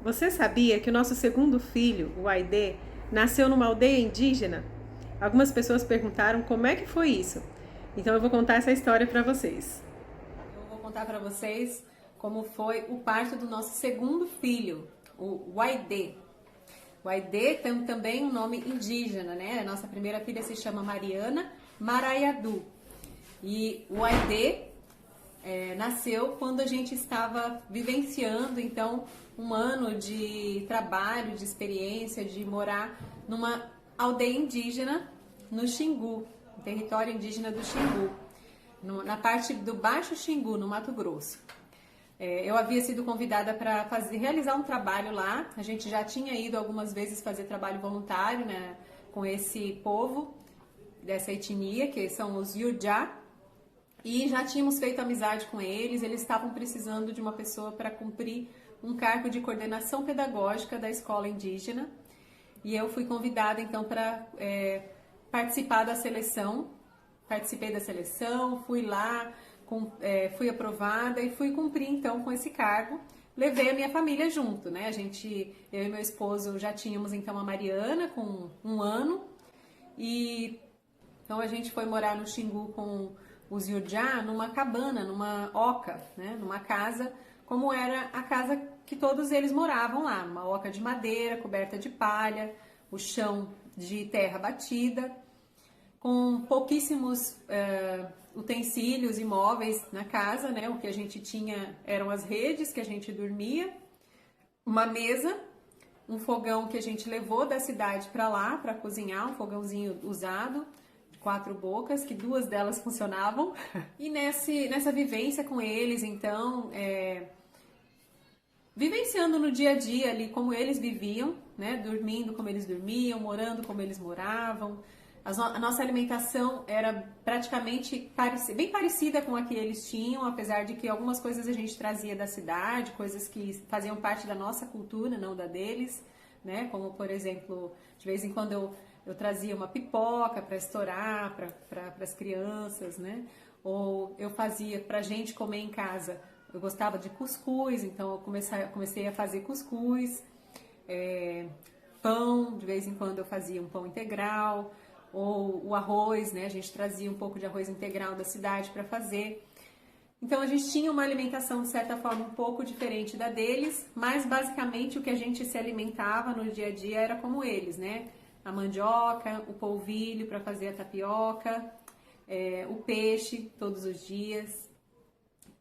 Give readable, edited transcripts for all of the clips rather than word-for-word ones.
Você sabia que o nosso segundo filho, o Aidê, nasceu numa aldeia indígena? Algumas pessoas perguntaram como é que foi isso. Então eu vou contar essa história para vocês. Eu vou contar para vocês como foi o parto do nosso segundo filho, o Waidê. Waidê tem também um nome indígena, né? A nossa primeira filha se chama Mariana Maraiadu. E o Waidê nasceu quando a gente estava vivenciando, então, um ano de trabalho, de experiência, de morar numa aldeia indígena no Xingu, no território indígena do Xingu, na parte do Baixo Xingu, no Mato Grosso. Eu havia sido convidada para realizar um trabalho lá. A gente já tinha ido algumas vezes fazer trabalho voluntário, né, com esse povo dessa etnia, que são os Yurjá, e já tínhamos feito amizade com eles. Eles estavam precisando de uma pessoa para cumprir um cargo de coordenação pedagógica da escola indígena. E eu fui convidada então para participar da seleção. Participei da seleção, fui lá, fui aprovada e fui cumprir então com esse cargo. Levei a minha família junto, né? Eu e meu esposo já tínhamos então a Mariana com um ano, e então a gente foi morar no Xingu com os Yurjá numa cabana, numa oca, né? Numa casa, como era a casa que todos eles moravam lá, uma oca de madeira coberta de palha, o chão de terra batida, com pouquíssimos utensílios e móveis na casa, né? O que a gente tinha eram as redes que a gente dormia, uma mesa, um fogão que a gente levou da cidade para lá para cozinhar, um fogãozinho usado, de 4 bocas, que 2 delas funcionavam. E nessa vivência com eles, então, vivenciando no dia a dia ali como eles viviam, né? Dormindo como eles dormiam, morando como eles moravam. A nossa alimentação era praticamente bem parecida com a que eles tinham, apesar de que algumas coisas a gente trazia da cidade, coisas que faziam parte da nossa cultura, não da deles, né? Como, por exemplo, de vez em quando eu trazia uma pipoca para estourar para as crianças, né? Ou eu fazia para a gente comer em casa. Eu gostava de cuscuz, então eu comecei a fazer cuscuz, pão, de vez em quando eu fazia um pão integral, ou o arroz, né? A gente trazia um pouco de arroz integral da cidade para fazer. Então a gente tinha uma alimentação de certa forma um pouco diferente da deles, mas basicamente o que a gente se alimentava no dia a dia era como eles, né? A mandioca, o polvilho para fazer a tapioca, o peixe todos os dias.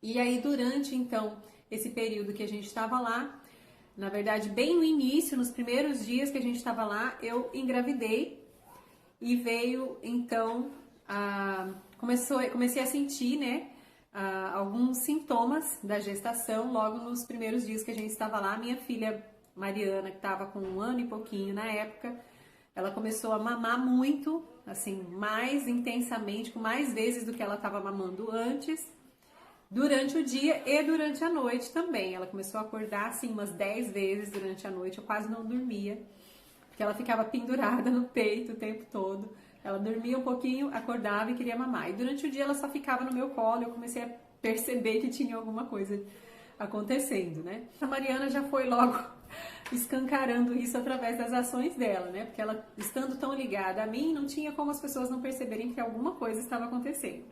E aí durante então esse período que a gente estava lá, na verdade bem no início, nos primeiros dias que a gente estava lá, eu engravidei. E veio, então, comecei a sentir, né, alguns sintomas da gestação logo nos primeiros dias que a gente estava lá. Minha filha Mariana, que estava com 1 ano e pouquinho na época, ela começou a mamar muito, assim, mais intensamente, com mais vezes do que ela estava mamando antes, durante o dia e durante a noite também. Ela começou a acordar, assim, umas 10 vezes durante a noite. Eu quase não dormia, porque ela ficava pendurada no peito o tempo todo. Ela dormia um pouquinho, acordava e queria mamar. E durante o dia ela só ficava no meu colo. Eu comecei a perceber que tinha alguma coisa acontecendo, né? A Mariana já foi logo escancarando isso através das ações dela, né? Porque ela, estando tão ligada a mim, não tinha como as pessoas não perceberem que alguma coisa estava acontecendo.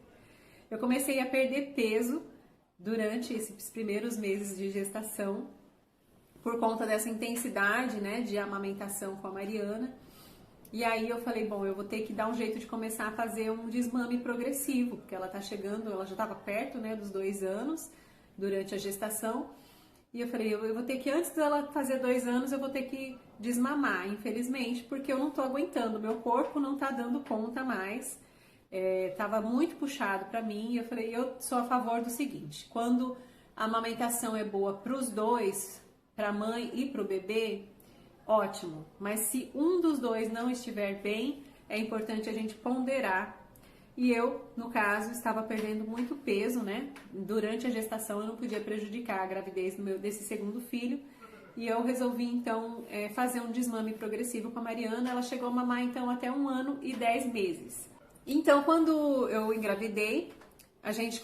Eu comecei a perder peso durante esses primeiros meses de gestação, por conta dessa intensidade, né, de amamentação com a Mariana. E aí eu falei, bom, eu vou ter que dar um jeito de começar a fazer um desmame progressivo, porque ela tá chegando, ela já estava perto, né, dos 2 anos, durante a gestação. E eu falei, eu vou ter que, antes dela fazer 2 anos, eu vou ter que desmamar, infelizmente, porque eu não tô aguentando, meu corpo não tá dando conta mais. Tava muito puxado para mim, e eu falei, eu sou a favor do seguinte, quando a amamentação é boa para os dois, para a mãe e para o bebê, ótimo. Mas se um dos dois não estiver bem, é importante a gente ponderar. E eu, no caso, estava perdendo muito peso, né? Durante a gestação eu não podia prejudicar a gravidez desse segundo filho. E eu resolvi, então, fazer um desmame progressivo com a Mariana. Ela chegou a mamar, então, até 1 ano e 10 meses. Então, quando eu engravidei, a gente,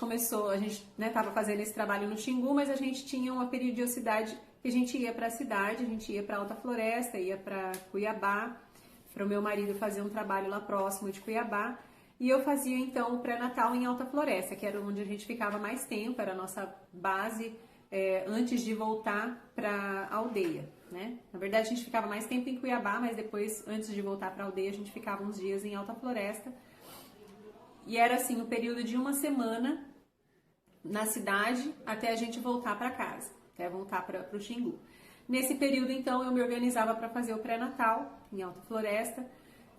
né, estava fazendo esse trabalho no Xingu, mas a gente tinha uma periodicidade que a gente ia para a cidade, a gente ia para Alta Floresta, ia para Cuiabá, para o meu marido fazer um trabalho lá próximo de Cuiabá. E eu fazia então o pré-natal em Alta Floresta, que era onde a gente ficava mais tempo, era a nossa base antes de voltar para a aldeia, né? Na verdade a gente ficava mais tempo em Cuiabá, mas depois, antes de voltar para a aldeia, a gente ficava uns dias em Alta Floresta. E era assim, o período de uma semana na cidade até a gente voltar para casa, até voltar para o Xingu. Nesse período, então, eu me organizava para fazer o pré-natal em Alta Floresta.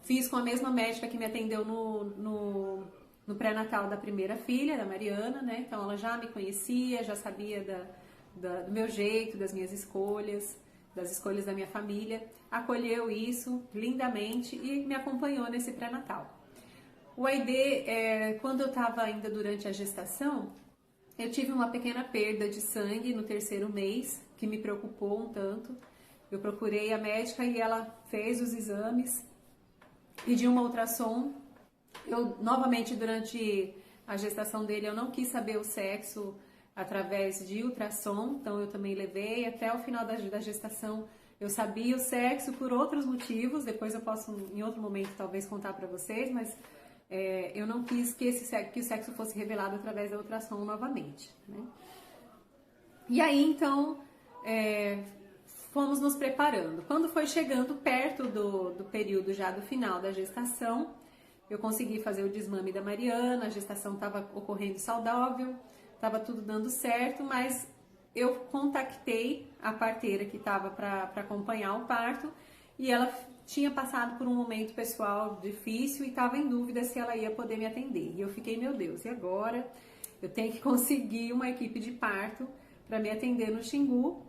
Fiz com a mesma médica que me atendeu no pré-natal da primeira filha, da Mariana, né? Então, ela já me conhecia, já sabia do meu jeito, das minhas escolhas, das escolhas da minha família. Acolheu isso lindamente e me acompanhou nesse pré-natal. O AID, quando eu estava ainda durante a gestação, eu tive uma pequena perda de sangue no 3º mês, que me preocupou um tanto. Eu procurei a médica e ela fez os exames, pediu uma ultrassom. Eu, novamente, durante a gestação dele, eu não quis saber o sexo através de ultrassom, então eu também levei até o final da gestação. Eu sabia o sexo por outros motivos, depois eu posso, em outro momento, talvez contar para vocês, mas eu não quis que o sexo fosse revelado através da ultrassom novamente, né? E aí, então, fomos nos preparando. Quando foi chegando perto do período já do final da gestação, eu consegui fazer o desmame da Mariana, a gestação estava ocorrendo saudável, estava tudo dando certo, mas eu contactei a parteira que estava para acompanhar o parto e ela tinha passado por um momento pessoal difícil e estava em dúvida se ela ia poder me atender. E eu fiquei, meu Deus, e agora? Eu tenho que conseguir uma equipe de parto para me atender no Xingu,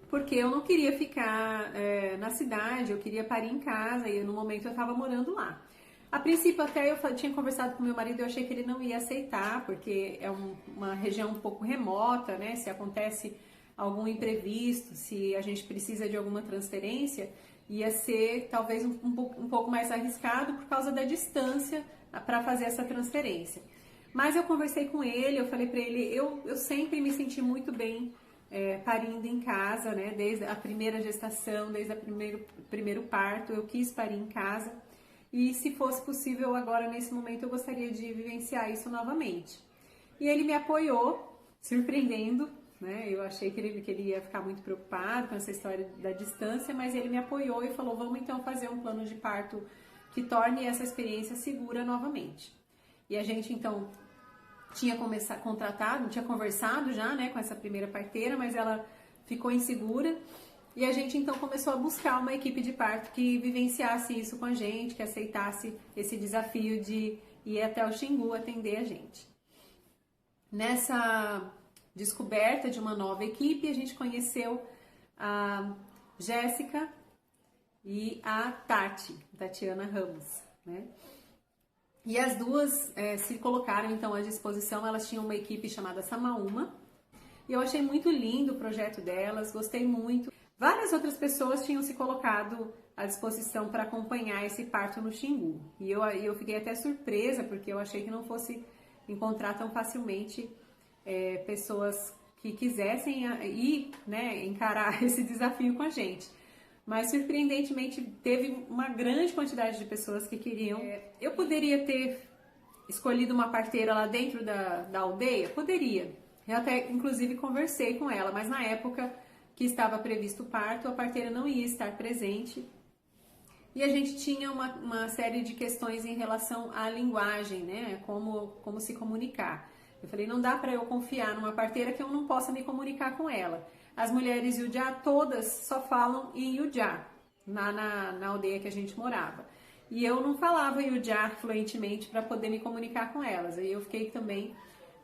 porque eu não queria ficar na cidade, eu queria parir em casa e no momento eu estava morando lá. A princípio até eu tinha conversado com meu marido, eu achei que ele não ia aceitar, porque é uma região um pouco remota, né? Se acontece algum imprevisto, se a gente precisa de alguma transferência, ia ser talvez um pouco mais arriscado por causa da distância para fazer essa transferência. Mas eu conversei com ele, eu falei para ele, eu sempre me senti muito bem parindo em casa, né? Desde a primeira gestação, desde o primeiro parto, eu quis parir em casa. E se fosse possível agora, nesse momento, eu gostaria de vivenciar isso novamente. E ele me apoiou, surpreendendo, né? Eu achei que ele ia ficar muito preocupado com essa história da distância, mas ele me apoiou e falou, vamos então fazer um plano de parto que torne essa experiência segura novamente. E a gente então tinha conversado já, né, com essa primeira parteira, mas ela ficou insegura. E a gente então começou a buscar uma equipe de parto que vivenciasse isso com a gente, que aceitasse esse desafio de ir até o Xingu atender a gente. Nessa descoberta de uma nova equipe, a gente conheceu a Jéssica e a Tatiana Ramos, né? E as duas se colocaram então à disposição, elas tinham uma equipe chamada Samaúma, e eu achei muito lindo o projeto delas, gostei muito. Várias outras pessoas tinham se colocado à disposição para acompanhar esse parto no Xingu. E eu fiquei até surpresa, porque eu achei que não fosse encontrar tão facilmente pessoas que quisessem ir, né, encarar esse desafio com a gente. Mas, surpreendentemente, teve uma grande quantidade de pessoas que queriam. Eu poderia ter escolhido uma parteira lá dentro da aldeia? Poderia. Eu até, inclusive, conversei com ela, mas na época que estava previsto o parto, a parteira não ia estar presente. E a gente tinha uma série de questões em relação à linguagem, né? Como se comunicar. Eu falei, não dá para eu confiar numa parteira que eu não possa me comunicar com ela. As mulheres Yujá todas só falam em Yujá, na aldeia que a gente morava. E eu não falava Yujá fluentemente para poder me comunicar com elas. Aí eu fiquei também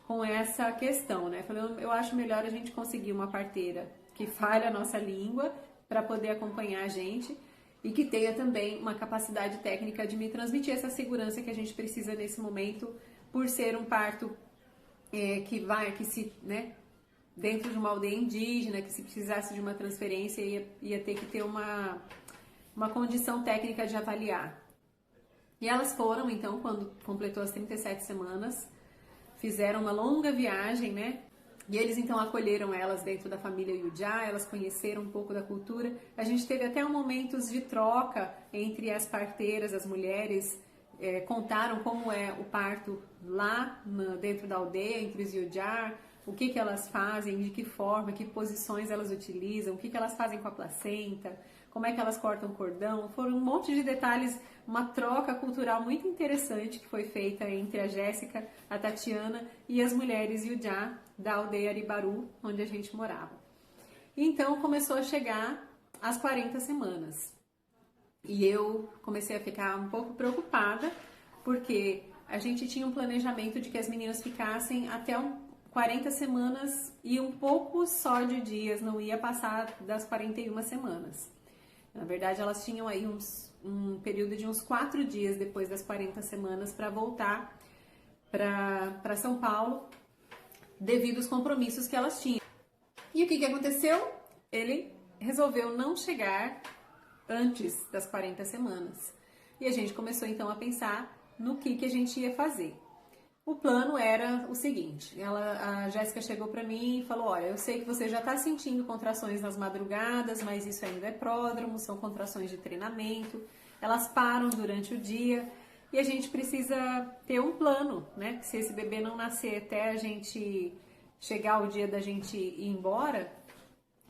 com essa questão, né? Falei, eu acho melhor a gente conseguir uma parteira que fale a nossa língua para poder acompanhar a gente e que tenha também uma capacidade técnica de me transmitir essa segurança que a gente precisa nesse momento, por ser um parto dentro de uma aldeia indígena, que se precisasse de uma transferência ia ter que ter uma condição técnica de avaliar. E elas foram, então, quando completou as 37 semanas, fizeram uma longa viagem, né? E eles então acolheram elas dentro da família Yujá, elas conheceram um pouco da cultura. A gente teve até momentos de troca entre as parteiras, as mulheres, contaram como é o parto lá dentro da aldeia, entre os Yujá, o que elas fazem, de que forma, que posições elas utilizam, o que elas fazem com a placenta, como é que elas cortam cordão. Foram um monte de detalhes, uma troca cultural muito interessante que foi feita entre a Jéssica, a Tatiana e as mulheres Yujá da aldeia Aribaru, onde a gente morava. E então começou a chegar as 40 semanas. E eu comecei a ficar um pouco preocupada, porque a gente tinha um planejamento de que as meninas ficassem até 40 semanas e um pouco só de dias, não ia passar das 41 semanas. Na verdade, elas tinham aí um período de uns 4 dias depois das 40 semanas para voltar para São Paulo, devido aos compromissos que elas tinham. E o que aconteceu? Ele resolveu não chegar antes das 40 semanas. E a gente começou então a pensar no que a gente ia fazer. O plano era o seguinte, a Jéssica chegou para mim e falou, olha, eu sei que você já está sentindo contrações nas madrugadas, mas isso ainda é pródromo, são contrações de treinamento, elas param durante o dia e a gente precisa ter um plano, né? Se esse bebê não nascer até a gente chegar o dia da gente ir embora,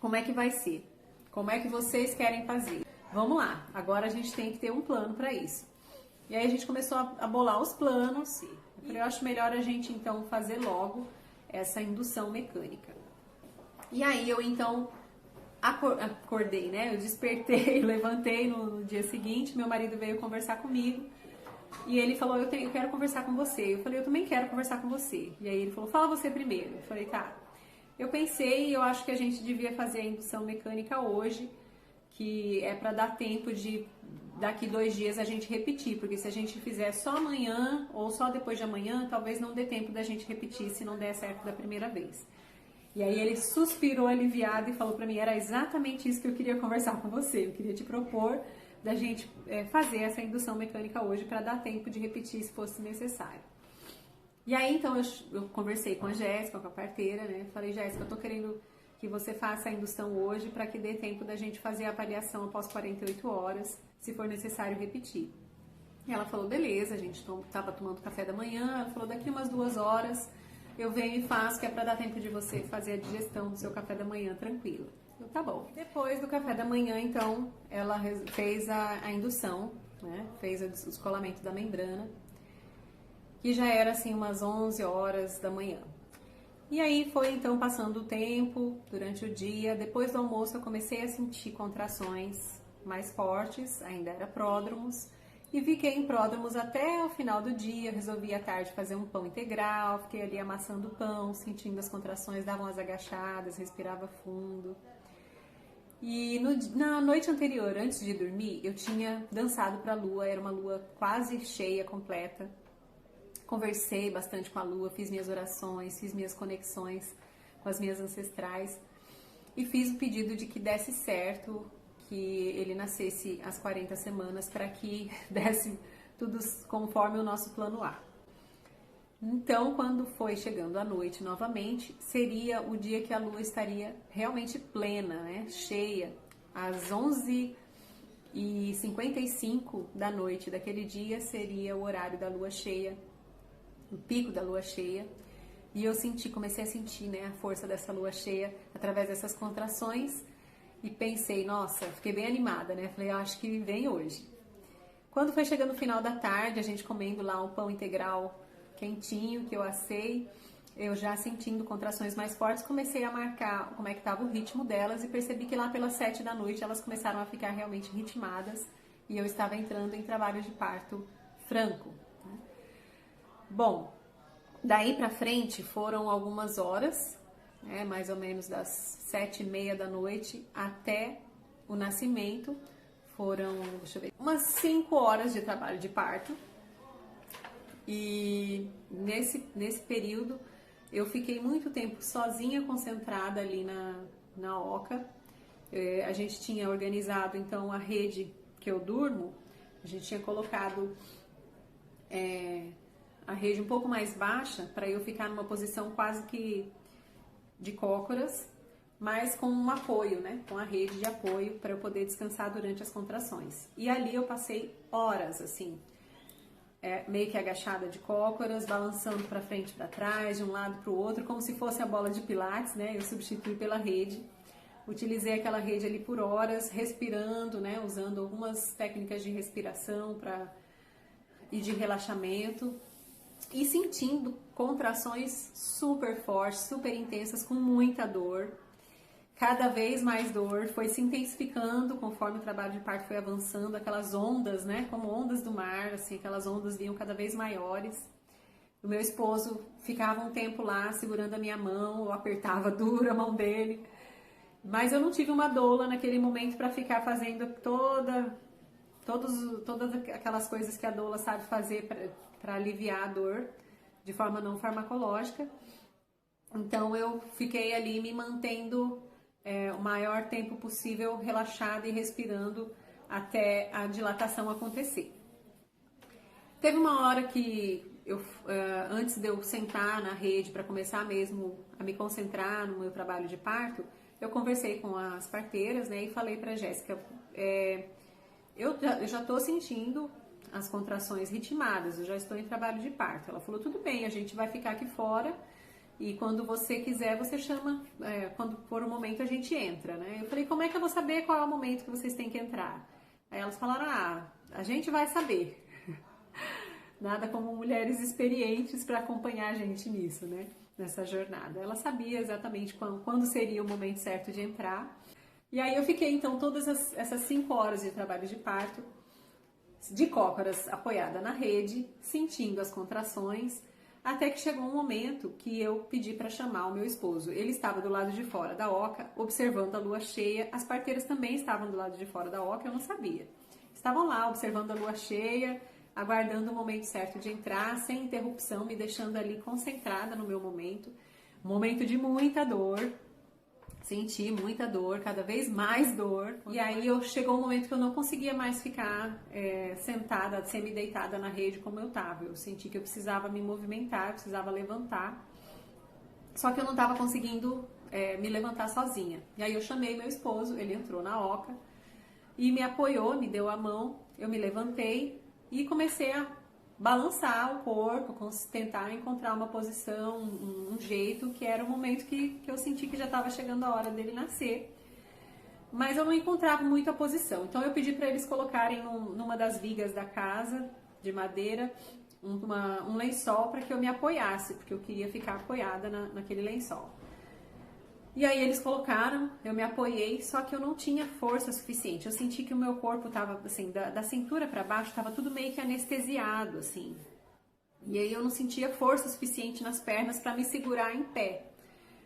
como é que vai ser? Como é que vocês querem fazer? Vamos lá, agora a gente tem que ter um plano para isso. E aí a gente começou a bolar os planos. Eu falei, eu acho melhor a gente então fazer logo essa indução mecânica. E aí eu então acordei, né? Eu despertei, levantei no dia seguinte, meu marido veio conversar comigo e ele falou, eu quero conversar com você. Eu falei, eu também quero conversar com você. E aí ele falou, fala você primeiro. Eu falei, tá. Eu pensei, eu acho que a gente devia fazer a indução mecânica hoje, que é para dar tempo de daqui 2 dias a gente repetir, porque se a gente fizer só amanhã ou só depois de amanhã, talvez não dê tempo da gente repetir se não der certo da primeira vez. E aí ele suspirou aliviado e falou para mim, era exatamente isso que eu queria conversar com você, eu queria te propor da gente fazer essa indução mecânica hoje para dar tempo de repetir se fosse necessário. E aí então eu conversei com a Jéssica, com a parteira, né? Falei, Jéssica, eu tô querendo que você faça a indução hoje para que dê tempo da gente fazer a avaliação após 48 horas, se for necessário repetir. E ela falou, beleza, a gente estava tomando café da manhã, ela falou, daqui umas 2 horas eu venho e faço, que é para dar tempo de você fazer a digestão do seu café da manhã tranquilo. Eu, tá bom. Depois do café da manhã, então, ela fez a indução, né? Fez o descolamento da membrana, que já era assim umas 11 horas da manhã. E aí foi então passando o tempo, durante o dia, depois do almoço eu comecei a sentir contrações mais fortes, ainda era pródromos, e fiquei em pródromos até o final do dia. Resolvi à tarde fazer um pão integral, fiquei ali amassando o pão, sentindo as contrações, dava umas agachadas, respirava fundo. E na noite anterior, antes de dormir, eu tinha dançado para a lua, era uma lua quase cheia, completa. Conversei bastante com a lua, fiz minhas orações, fiz minhas conexões com as minhas ancestrais e fiz o pedido de que desse certo, que ele nascesse às 40 semanas para que desse tudo conforme o nosso plano A. Então, quando foi chegando a noite novamente, seria o dia que a lua estaria realmente plena, né? Cheia, às 11h55 da noite daquele dia seria o horário da lua cheia, o pico da lua cheia, e eu comecei a sentir, né, a força dessa lua cheia através dessas contrações e pensei, nossa, fiquei bem animada, né? Falei, acho que vem hoje. Quando foi chegando o final da tarde, a gente comendo lá um pão integral quentinho que eu assei, eu já sentindo contrações mais fortes, comecei a marcar como é que estava o ritmo delas e percebi que lá pelas 7 da noite elas começaram a ficar realmente ritmadas e eu estava entrando em trabalho de parto franco. Bom, daí pra frente foram algumas horas, né, mais ou menos das 7h30 da noite até o nascimento, foram, deixa eu ver, umas 5 horas de trabalho de parto. E nesse período eu fiquei muito tempo sozinha, concentrada ali na oca. A gente tinha organizado então a rede que eu durmo, a gente tinha colocado a rede um pouco mais baixa para eu ficar numa posição quase que de cócoras, mas com um apoio, né? Com a rede de apoio para eu poder descansar durante as contrações. E ali eu passei horas, assim, meio que agachada de cócoras, balançando para frente e para trás, de um lado para o outro, como se fosse a bola de pilates, né? Eu substituí pela rede. Utilizei aquela rede ali por horas, respirando, né? Usando algumas técnicas de respiração e de relaxamento. E sentindo contrações super fortes, super intensas, com muita dor. Cada vez mais dor, foi se intensificando conforme o trabalho de parto foi avançando, aquelas ondas, né, como ondas do mar, assim, aquelas ondas vinham cada vez maiores. O meu esposo ficava um tempo lá segurando a minha mão, eu apertava duro a mão dele, mas eu não tive uma doula naquele momento para ficar fazendo todas aquelas coisas que a doula sabe fazer para aliviar a dor de forma não farmacológica. Então eu fiquei ali me mantendo o maior tempo possível relaxada e respirando até a dilatação acontecer. Teve uma hora que antes de eu sentar na rede para começar mesmo a me concentrar no meu trabalho de parto, eu conversei com as parteiras, né, e falei para a Jéssica, eu já estou sentindo as contrações ritmadas, eu já estou em trabalho de parto. Ela falou, tudo bem, a gente vai ficar aqui fora e quando você quiser, você chama, quando for o momento a gente entra, né? Eu falei, como é que eu vou saber qual é o momento que vocês têm que entrar? Aí elas falaram, a gente vai saber. Nada como mulheres experientes para acompanhar a gente nisso, né? Nessa jornada. Ela sabia exatamente quando seria o momento certo de entrar. E aí eu fiquei, então, todas essas 5 horas de trabalho de parto, de cócoras apoiada na rede, sentindo as contrações, até que chegou um momento que eu pedi para chamar o meu esposo. Ele estava do lado de fora da oca, observando a lua cheia. As parteiras também estavam do lado de fora da oca, eu não sabia. Estavam lá observando a lua cheia, aguardando o momento certo de entrar, sem interrupção, me deixando ali concentrada no meu momento. Um momento de muita dor. Senti muita dor, cada vez mais dor. E aí chegou um momento que eu não conseguia mais ficar sentada, semi-deitada na rede como eu estava. Eu senti que eu precisava me movimentar, eu precisava levantar. Só que eu não estava conseguindo me levantar sozinha. E aí eu chamei meu esposo, ele entrou na oca e me apoiou, me deu a mão. Eu me levantei e comecei a balançar o corpo, tentar encontrar uma posição, um jeito, que era o momento que eu senti que já estava chegando a hora dele nascer. Mas eu não encontrava muito a posição. Então eu pedi para eles colocarem numa das vigas da casa, de madeira, um lençol para que eu me apoiasse, porque eu queria ficar apoiada naquele lençol. E aí eles colocaram, eu me apoiei, só que eu não tinha força suficiente. Eu senti que o meu corpo estava, assim, da cintura para baixo, estava tudo meio que anestesiado, assim. E aí eu não sentia força suficiente nas pernas para me segurar em pé.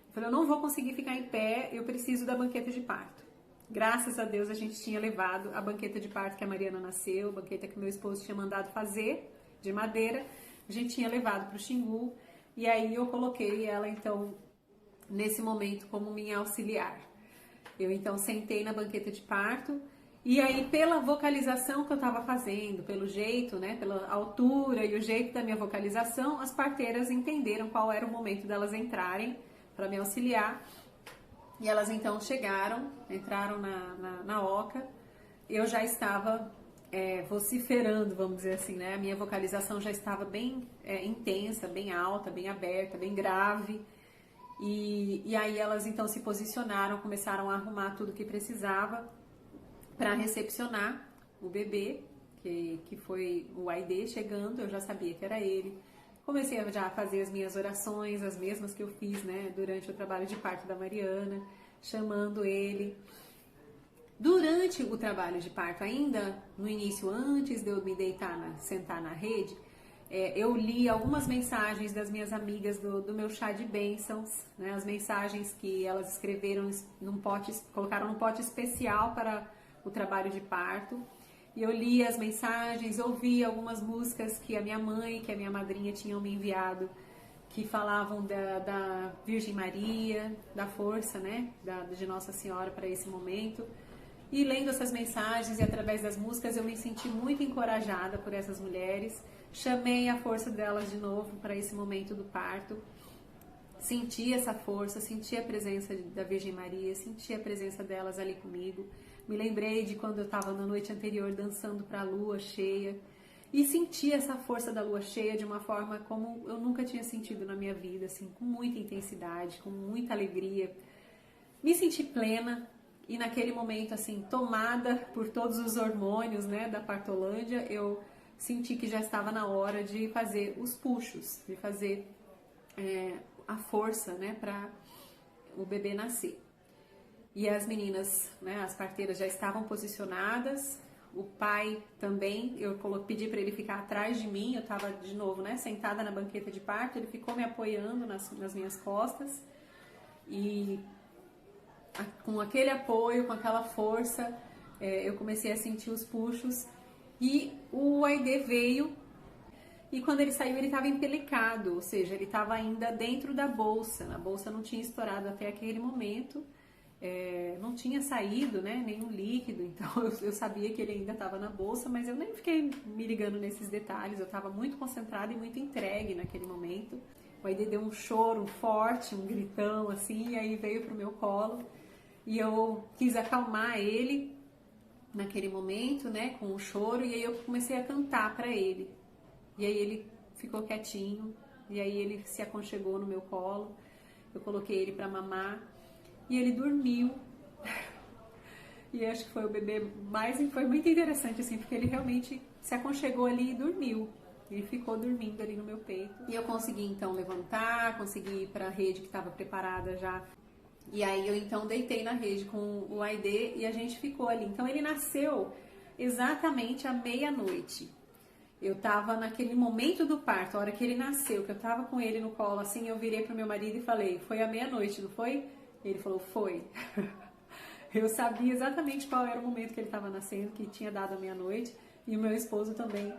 Eu falei, eu não vou conseguir ficar em pé, eu preciso da banqueta de parto. Graças a Deus a gente tinha levado a banqueta de parto que a Mariana nasceu, a banqueta que meu esposo tinha mandado fazer, de madeira. A gente tinha levado para o Xingu, e aí eu coloquei ela, então, nesse momento como minha auxiliar. Eu então sentei na banqueta de parto e aí pela vocalização que eu estava fazendo, pelo jeito, né, pela altura e o jeito da minha vocalização, as parteiras entenderam qual era o momento delas entrarem para me auxiliar e elas então entraram na oca. Eu já estava vociferando, vamos dizer assim, né, a minha vocalização já estava bem intensa, bem alta, bem aberta, bem grave. E aí elas então se posicionaram, começaram a arrumar tudo que precisava para recepcionar o bebê, que foi o Aidê chegando, eu já sabia que era ele. Comecei já a fazer as minhas orações, as mesmas que eu fiz, né, durante o trabalho de parto da Mariana, chamando ele. Durante o trabalho de parto, ainda no início, antes de eu me sentar na rede, eu li algumas mensagens das minhas amigas do meu chá de bênçãos, né, as mensagens que elas escreveram colocaram num pote especial para o trabalho de parto. E eu li as mensagens, ouvi algumas músicas que a minha mãe, que a minha madrinha tinham me enviado, que falavam da Virgem Maria, da força, né, de Nossa Senhora para esse momento. E lendo essas mensagens e através das músicas eu me senti muito encorajada por essas mulheres. Chamei a força delas de novo para esse momento do parto. senti essa força, senti a presença da Virgem Maria, senti a presença delas ali comigo. Me lembrei de quando eu estava na noite anterior dançando para a lua cheia e senti essa força da lua cheia de uma forma como eu nunca tinha sentido na minha vida, assim, com muita intensidade, com muita alegria. Me senti plena e naquele momento, assim, tomada por todos os hormônios, né, da partolândia, eu senti que já estava na hora de fazer os puxos, de fazer a força, né, para o bebê nascer. E as meninas, né, as parteiras já estavam posicionadas, o pai também, eu pedi para ele ficar atrás de mim, eu estava de novo, né, sentada na banqueta de parto, ele ficou me apoiando nas minhas costas e com aquele apoio, com aquela força, eu comecei a sentir os puxos e o Aidê veio. E quando ele saiu, ele estava empelecado, ou seja, ele estava ainda dentro da bolsa. A bolsa não tinha estourado até aquele momento, não tinha saído, né, nenhum líquido, então eu sabia que ele ainda estava na bolsa, mas eu nem fiquei me ligando nesses detalhes, eu estava muito concentrada e muito entregue naquele momento. O Aidê deu um choro forte, um gritão assim, e aí veio pro meu colo, e eu quis acalmar ele naquele momento, né, com o choro, e aí eu comecei a cantar para ele. E aí ele ficou quietinho, e aí ele se aconchegou no meu colo, eu coloquei ele para mamar, e ele dormiu. E acho que foi o bebê foi muito interessante, assim, porque ele realmente se aconchegou ali e dormiu. Ele ficou dormindo ali no meu peito. E eu consegui então levantar, consegui ir para a rede que estava preparada já. E aí eu então deitei na rede com o Aidê e a gente ficou ali. Então ele nasceu exatamente à meia-noite. Eu tava naquele momento do parto, a hora que ele nasceu, que eu tava com ele no colo, assim, eu virei pro meu marido e falei, foi à meia-noite, não foi? Ele falou, foi. Eu sabia exatamente qual era o momento que ele estava nascendo, que tinha dado a meia-noite, e o meu esposo também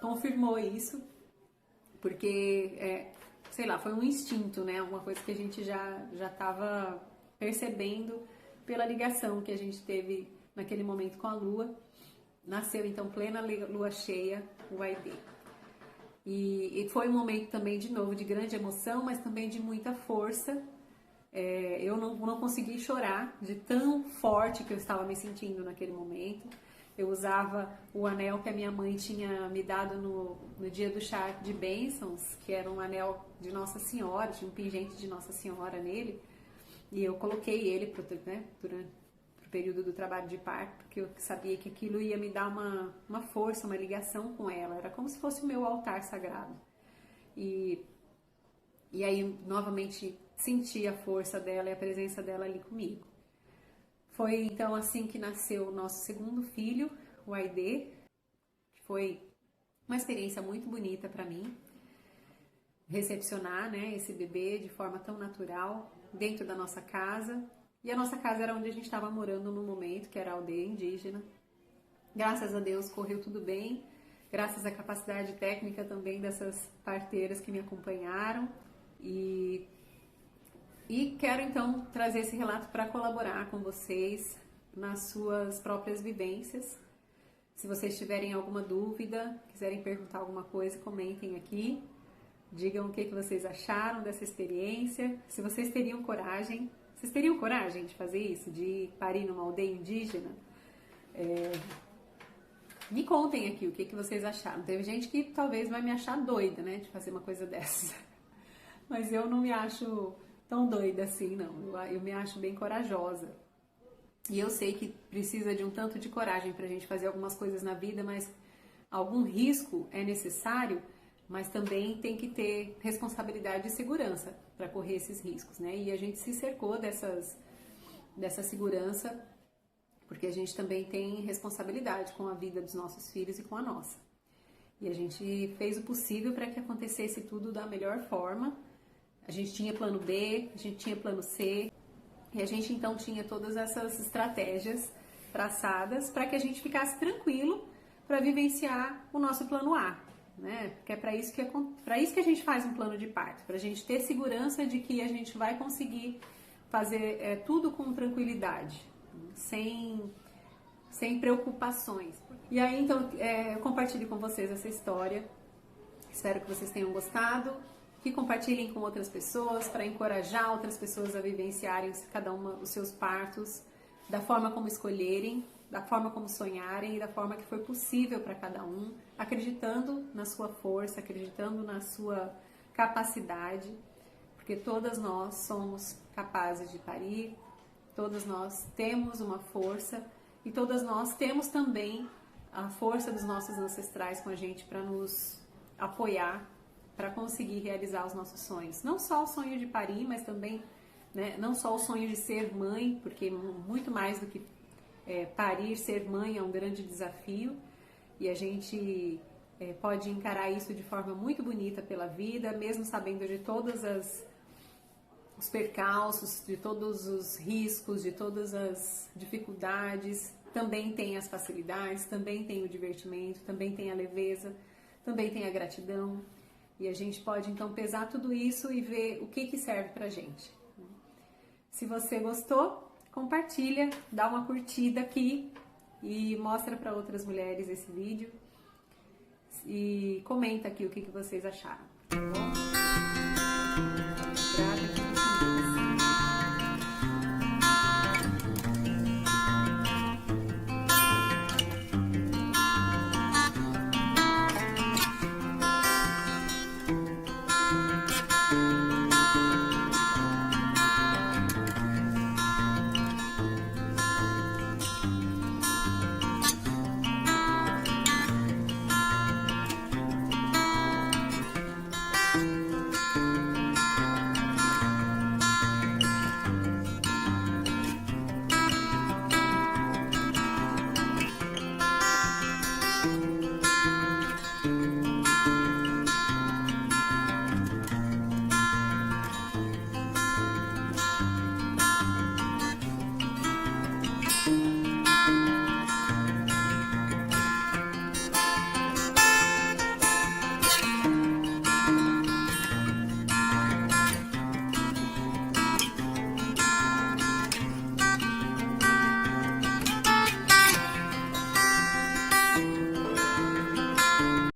confirmou isso, porque, sei lá, foi um instinto, né? Uma coisa que a gente já estava percebendo pela ligação que a gente teve naquele momento com a Lua. Nasceu então plena lua cheia, o Aidê. E foi um momento também, de novo, de grande emoção, mas também de muita força. Eu não consegui chorar de tão forte que eu estava me sentindo naquele momento. Eu usava o anel que a minha mãe tinha me dado no dia do chá de bênçãos, que era um anel de Nossa Senhora, tinha um pingente de Nossa Senhora nele. E eu coloquei ele durante período do trabalho de parto, porque eu sabia que aquilo ia me dar uma força, uma ligação com ela, era como se fosse o meu altar sagrado. E aí, novamente, senti a força dela e a presença dela ali comigo. Foi então assim que nasceu o nosso segundo filho, o Aidê, que foi uma experiência muito bonita para mim, recepcionar, né, esse bebê de forma tão natural dentro da nossa casa. E a nossa casa era onde a gente estava morando no momento, que era a aldeia indígena. Graças a Deus correu tudo bem, graças à capacidade técnica também dessas parteiras que me acompanharam. E quero então trazer esse relato para colaborar com vocês nas suas próprias vivências. Se vocês tiverem alguma dúvida, quiserem perguntar alguma coisa, comentem aqui. Digam o que vocês acharam dessa experiência, se vocês teriam coragem. Vocês teriam coragem de fazer isso? De parir numa aldeia indígena? Me contem aqui o que vocês acharam. Teve gente que talvez vai me achar doida, né? De fazer uma coisa dessas. Mas eu não me acho tão doida assim, não. Eu me acho bem corajosa. E eu sei que precisa de um tanto de coragem pra gente fazer algumas coisas na vida, mas algum risco é necessário, mas também tem que ter responsabilidade e segurança para correr esses riscos, né? E a gente se cercou dessa segurança, porque a gente também tem responsabilidade com a vida dos nossos filhos e com a nossa. E a gente fez o possível para que acontecesse tudo da melhor forma. A gente tinha plano B, a gente tinha plano C, e a gente então tinha todas essas estratégias traçadas para que a gente ficasse tranquilo para vivenciar o nosso plano A. Né? Porque é para isso que a gente faz um plano de parto, para a gente ter segurança de que a gente vai conseguir fazer tudo com tranquilidade, sem preocupações. E aí então eu compartilho com vocês essa história, espero que vocês tenham gostado que compartilhem com outras pessoas, para encorajar outras pessoas a vivenciarem cada uma os seus partos, da forma como escolherem, da forma como sonharem e da forma que foi possível para cada um, acreditando na sua força, acreditando na sua capacidade, porque todas nós somos capazes de parir, todas nós temos uma força e todas nós temos também a força dos nossos ancestrais com a gente para nos apoiar, para conseguir realizar os nossos sonhos. Não só o sonho de parir, mas também, né, não só o sonho de ser mãe, porque muito mais do que parir, ser mãe é um grande desafio e a gente pode encarar isso de forma muito bonita pela vida, mesmo sabendo de todas os percalços, de todos os riscos, de todas as dificuldades. Também tem as facilidades, também tem o divertimento, também tem a leveza, também tem a gratidão. E a gente pode então pesar tudo isso e ver o que serve pra gente. Se você gostou, compartilha, dá uma curtida aqui e mostra para outras mulheres esse vídeo e comenta aqui o que vocês acharam, tá bom?